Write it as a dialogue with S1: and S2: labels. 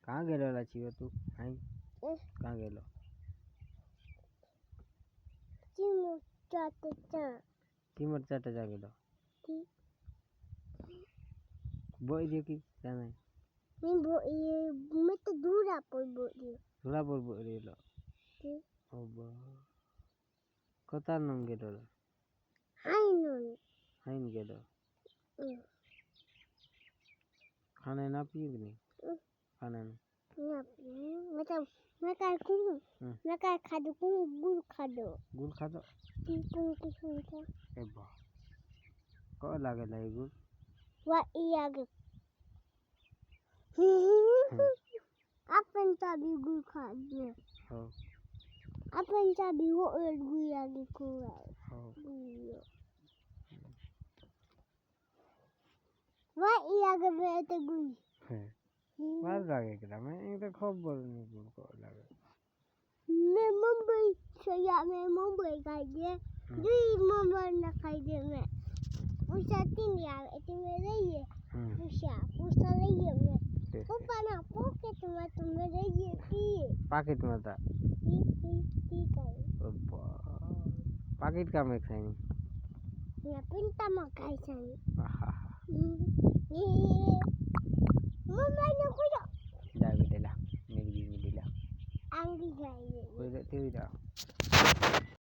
S1: कहाँ गेलो लाची तू हाई कहाँ गेलो टीमर चाटे जा गेलो बोई दियो की जाने
S2: मैं तो दूरा पर बोल रही
S1: थोड़ा बोल रेलो ओबा कता नंग गेलो हाई गेलो खाने ना पिए नहीं खाने ना
S2: मतलब मैं काय खा दो गुड़ खा दो
S1: ए बा को लागे लाई गुड़
S2: वा आगे अपन चाबी गुड़ खा दे
S1: हो
S2: अपन चाबी वो गुड़ आगे को
S1: हो
S2: वा आगे बैठे गुड़
S1: बार लागे करा मैं एक खूब बोलने को लागे
S2: मैं मुंबई खाई दे जी मुंबई ना खाई दे मैं उसे तीन यार इतने में रहिए उसे रहिए मैं ऊपर ना पॉकेट में तुम्हें रहिए की
S1: पाकिट में था पाकिट का मैं खाई
S2: मैं पिंटा में खाई सानी मुंबई ना कोई
S1: जा बेटा ला मेरी भी मिली ला
S2: आंगी खाई
S1: कोई रहती हुई